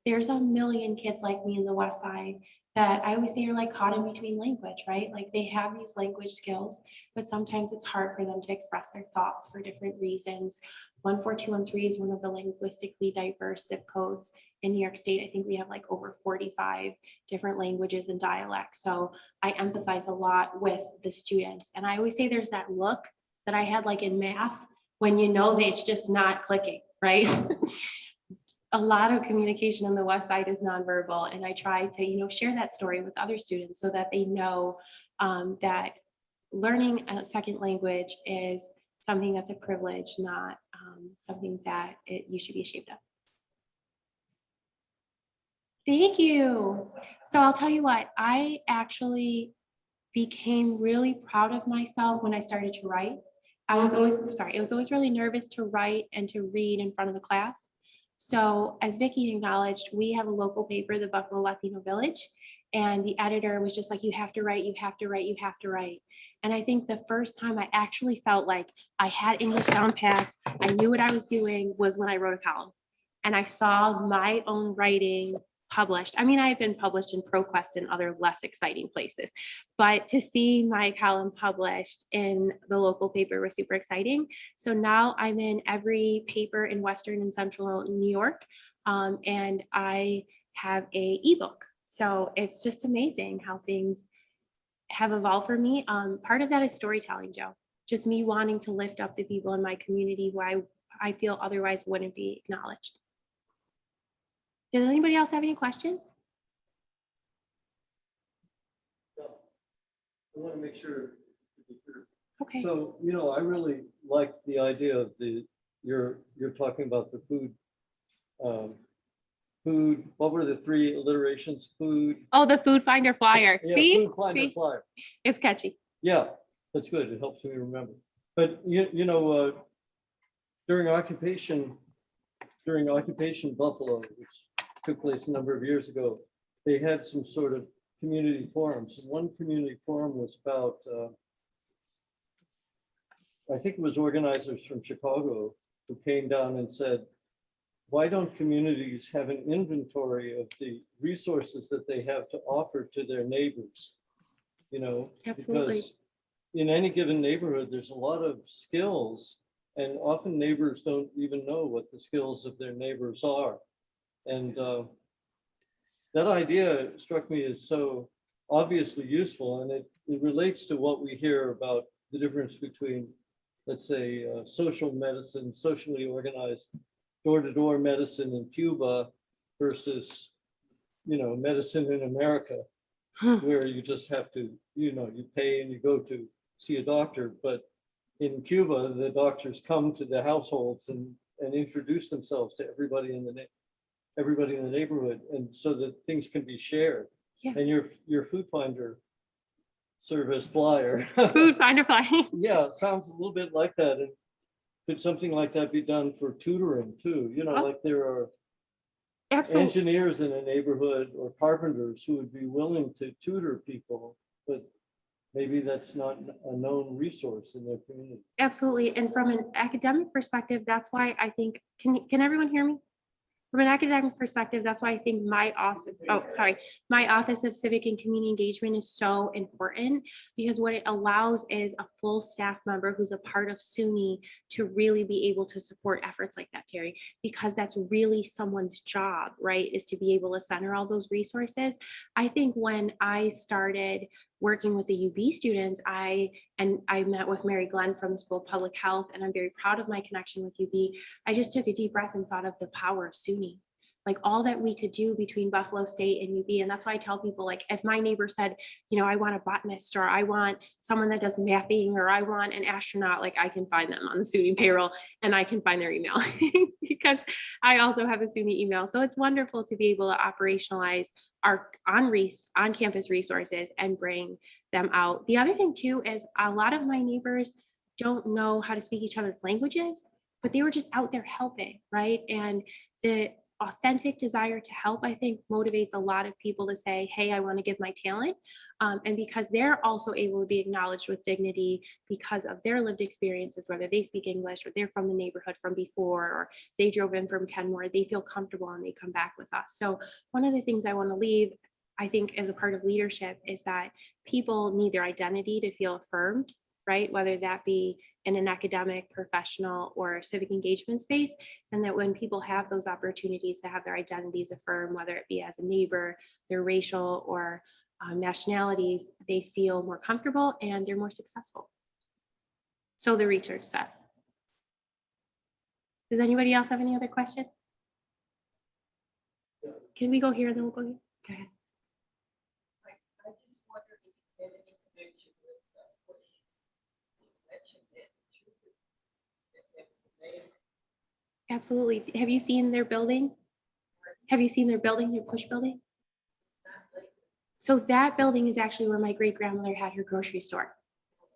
There's a million kids like me in the West Side that I always say are like caught in between language, right? Like they have these language skills, but sometimes it's hard for them to express their thoughts for different reasons. 14213 is one of the linguistically diverse zip codes in New York State. I think we have like over 45 different languages and dialects. So I empathize a lot with the students. And I always say there's that look that I had like in math when you know that it's just not clicking, right? A lot of communication on the West Side is nonverbal, and I try to, share that story with other students so that they know that learning a second language is something that's a privilege, not something that you should be ashamed of. Thank you. So I'll tell you what, I actually became really proud of myself when I started to write. I was always really nervous to write and to read in front of the class. So as Vicki acknowledged, we have a local paper, the Buffalo Latino Village, and the editor was just like, you have to write, you have to write, you have to write. And I think the first time I actually felt like I had English down pat, I knew what I was doing, was when I wrote a column. And I saw my own writing published. I mean, I had been published in ProQuest and other less exciting places, but to see my column published in the local paper was super exciting. So now I'm in every paper in Western and Central New York, and I have an ebook. So it's just amazing how things have evolved for me. Part of that is storytelling, Joe. Just me wanting to lift up the people in my community who I feel otherwise wouldn't be acknowledged. Does anybody else have any questions? I want to make sure. Okay. So, I really like the idea of you're talking about the food, what were the three alliterations? Food. Oh, the food finder flyer. Yeah, See? food finder See? flyer. It's catchy. Yeah, that's good. It helps me remember. But during occupation Buffalo, which took place a number of years ago, they had some sort of community forums. One community forum was about, I think it was organizers from Chicago who came down and said, why don't communities have an inventory of the resources that they have to offer to their neighbors? Absolutely. Because in any given neighborhood, there's a lot of skills, and often neighbors don't even know what the skills of their neighbors are. And that idea struck me as so obviously useful, and it relates to what we hear about the difference between, let's say, social medicine, socially organized door-to-door medicine in Cuba versus, medicine in America, where you just have to, you pay and you go to see a doctor. But in Cuba, the doctors come to the households and introduce themselves to everybody in the neighborhood, and so that things can be shared. Yeah. And your food finder service flyer. Food finder fly. Yeah, it sounds a little bit like that. And could something like that be done for tutoring too? You know, Oh. like there are Absolutely. engineers in a neighborhood or carpenters who would be willing to tutor people, but maybe that's not a known resource in their community. Absolutely. And from an academic perspective, that's why I think, can everyone hear me? From an academic perspective, that's why I think my Office of Civic and Community Engagement is so important, because what it allows is a full staff member who's a part of SUNY to really be able to support efforts like that, Terry, because that's really someone's job, right? Is to be able to center all those resources. I think when I started working with the UB students, I met with Mary Glenn from the School of Public Health, and I'm very proud of my connection with UB. I just took a deep breath and thought of the power of SUNY, like all that we could do between Buffalo State and UB. And that's why I tell people, like, if my neighbor said, you know, I want a botanist, or I want someone that does mapping, or I want an astronaut, like I can find them on the SUNY payroll and I can find their email because I also have a SUNY email. So it's wonderful to be able to operationalize our on-campus resources and bring them out. The other thing too is a lot of my neighbors don't know how to speak each other's languages, but they were just out there helping, right? And the authentic desire to help, I think, motivates a lot of people to say, hey, I want to give my talent. And because they're also able to be acknowledged with dignity because of their lived experiences, whether they speak English or they're from the neighborhood from before, or they drove in from Kenmore, they feel comfortable and they come back with us. So one of the things I want to leave, I think, as a part of leadership is that people need their identity to feel affirmed, right? Whether that be in an academic, professional, or civic engagement space. And that when people have those opportunities to have their identities affirmed, whether it be as a neighbor, their racial or nationalities, they feel more comfortable and they're more successful. So the research says. Does anybody else have any other questions? Can we go here and then we'll go here? Go ahead. I just wondered if you had any connection with what you mentioned that Absolutely. Have you seen their building? Have you seen their building, their push building? So that building is actually where my great grandmother had her grocery store.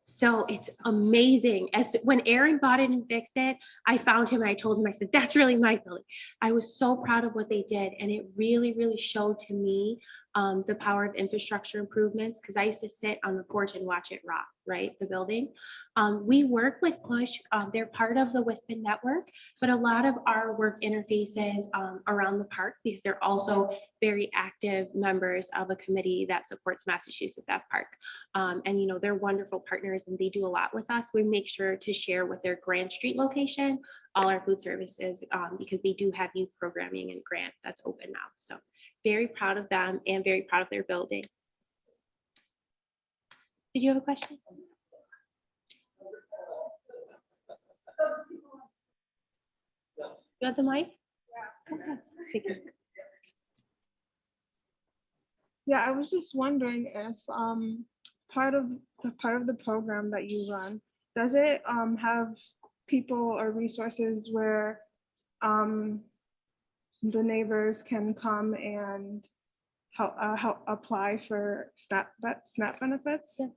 So it's amazing. As when Aaron bought it and fixed it, I found him and I told him, I said, that's really my building. I was so proud of what they did. And it really, really showed to me the power of infrastructure improvements, because I used to sit on the porch and watch it rock, right? The building. We work with Push. They're part of the WISPN network, but a lot of our work interfaces around the park, because they're also very active members of a committee that supports Massachusetts F Park. And, you know, they're wonderful partners and they do a lot with us. We make sure to share with their Grant Street location all our food services because they do have youth programming and Grant that's open now. So very proud of them and very proud of their building. Did you have a question? You have the mic? Yeah. Okay. Thank you. Yeah, I was just wondering if part of the program that you run, does it have people or resources where the neighbors can come and help apply for SNAP benefits? Yeah.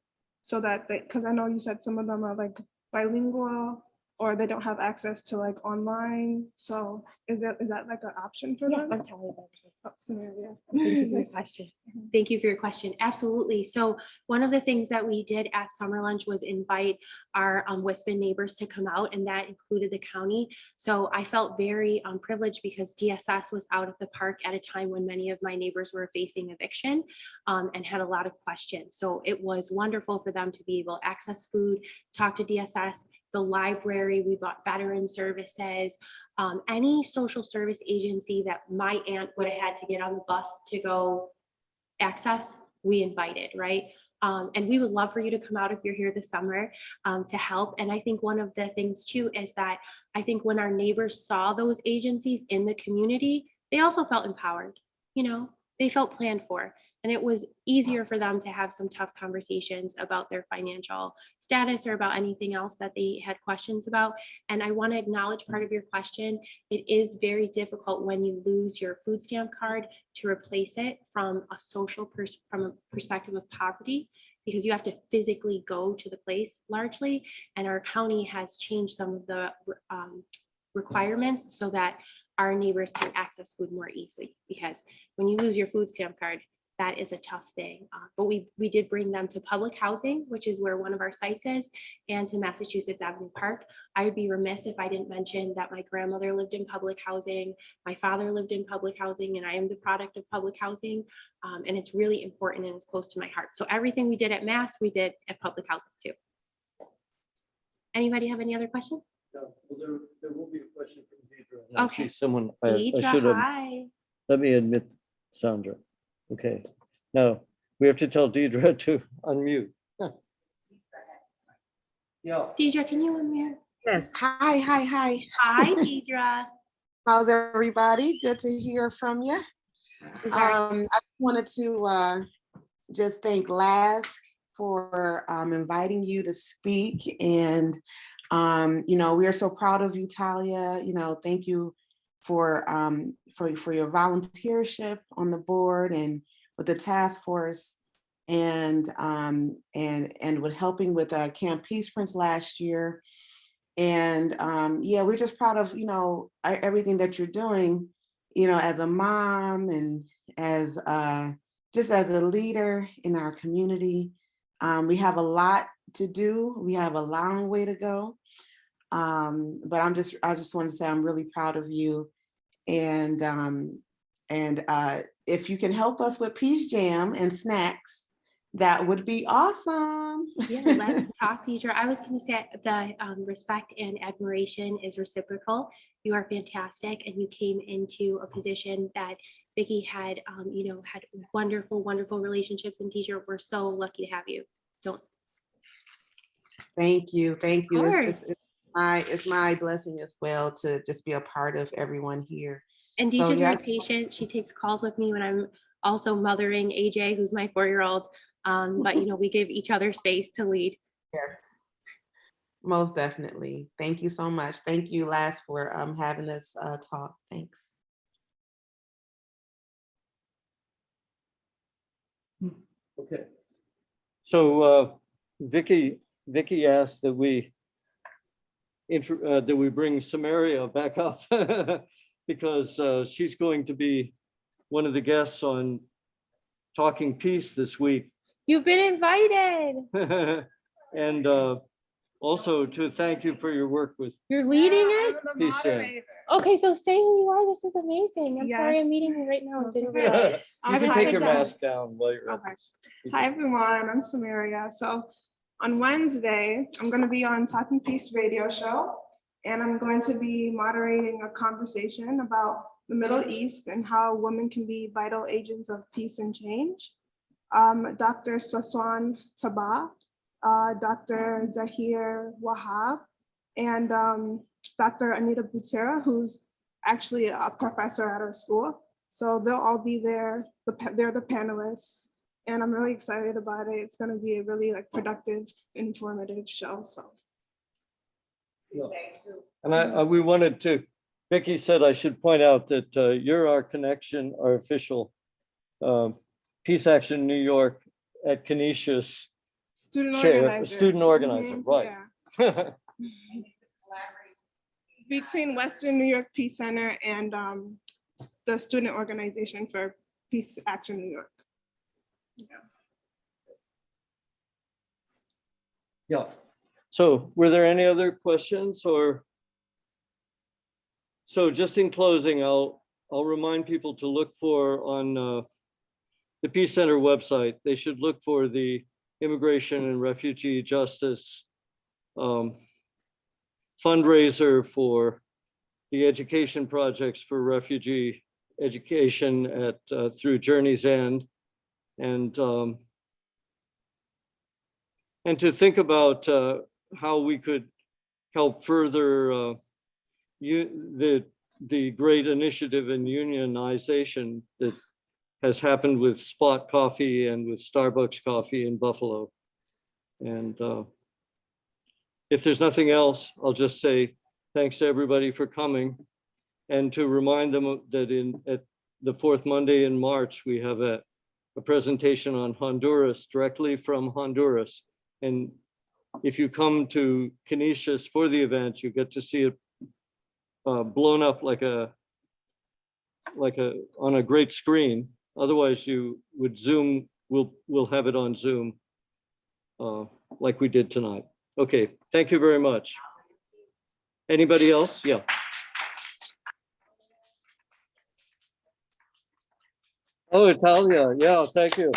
So that because I know you said some of them are like bilingual or they don't have access to like online. So is that like an option for them? I'm Talia, by the way. Oh, Samaria. Thank you for your question. Thank you for your question. Absolutely. So one of the things that we did at Summer Lunch was invite our WISPN neighbors to come out, and that included the county. So I felt very privileged because DSS was out at the park at a time when many of my neighbors were facing eviction and had a lot of questions. So it was wonderful for them to be able to access food, talk to DSS, the library, we bought veteran services, any social service agency that my aunt would have had to get on the bus to go access, we invited, right? And we would love for you to come out if you're here this summer to help. And I think one of the things too is that I think when our neighbors saw those agencies in the community, they also felt empowered, you know, they felt planned for. And it was easier for them to have some tough conversations about their financial status or about anything else that they had questions about. And I want to acknowledge part of your question. It is very difficult when you lose your food stamp card to replace it from a social from a perspective of poverty. because you have to physically go to the place largely. And our county has changed some of the requirements so that our neighbors can access food more easily, because when you lose your food stamp card, that is a tough thing. But we did bring them to public housing, which is where one of our sites is, and to Massachusetts Avenue Park. I would be remiss if I didn't mention that my grandmother lived in public housing, my father lived in public housing, and I am the product of public housing. And it's really important and it's close to my heart. So everything we did at Mass, we did at public housing too. Anybody have any other questions? Well, there will be a question from Deidre. And Okay. she's someone, I Deidre, should have, hi. Let me admit Sandra. Okay, now we have to tell Deidre to unmute. Yeah. Deidre, can you unmute? Yes. Hi. Hi, Deidre. How's everybody? Good to hear from you. I'm sorry. I wanted to just thank LASC for inviting you to speak. And, we are so proud of you, Talia. Thank you for your volunteership on the board and with the task force, and with helping with Camp Peace Prince last year. And we're just proud of everything that you're doing, as a mom and as just as a leader in our community. We have a lot to do. We have a long way to go. But I just want to say I'm really proud of you. And if you can help us with Peace Jam and snacks, that would be awesome. Yeah, let's talk, Deidre. I was going to say the respect and admiration is reciprocal. You are fantastic, and you came into a position that Vicki had, had wonderful, wonderful relationships. And Deidre, we're so lucky to have you. Thank you. course. It's my blessing as well to just be a part of everyone here. And So, Deidre's yeah. very patient. She takes calls with me when I'm also mothering AJ, who's my 4-year-old. But we give each other space to lead. Yes, most definitely. Thank you so much. Thank you, LASC, for having this talk. Thanks. Okay. So Vicki asked that we bring Samaria back up because she's going to be one of the guests on Talking Peace this week. You've been invited. And also to thank you for your work with You're leading it? I'm the Peace Jam. moderator. Okay, so stay who you are. This is amazing. I'm sorry I'm Yes. meeting you right now. I didn't You realize. I'm can happy take your to- mask down while you're at Okay. this. Hi, everyone. I'm Samaria. So on Wednesday, I'm going to be on Talking Peace radio show, and I'm going to be moderating a conversation about the Middle East and how women can be vital agents of peace and change. Dr. Saswan Taba, Dr. Zahir Wahab, and Dr. Anita Butera, who's actually a professor at our school. So they'll all be there. They're the panelists, and I'm really excited about it. It's going to be a really productive, informative show. So. Yeah. And we wanted to, Vicki said I should point out that you're our connection, our official Peace Action New York at Canisius Student chair, organizer. student organizer, Mhm, right. yeah. Between Western New York Peace Center and the student organization for Peace Action New York. Yeah. So were there any other questions or? So just in closing, I'll remind people to look for on the Peace Center website. They should look for the Immigration and Refugee Justice fundraiser for the education projects for refugee education at through Journey's End, and to think about how we could help further the great initiative in unionization that has happened with Spot Coffee and with Starbucks Coffee in Buffalo. And if there's nothing else, I'll just say thanks to everybody for coming, and to remind them that at the fourth Monday in March, we have a a presentation on Honduras directly from Honduras. And if you come to Canisius for the event, you get to see it blown up like on a great screen. Otherwise, you would Zoom. We'll have it on Zoom like we did tonight. Okay, thank you very much. Anybody else? Yeah. Oh, Talia. Yeah, thank you.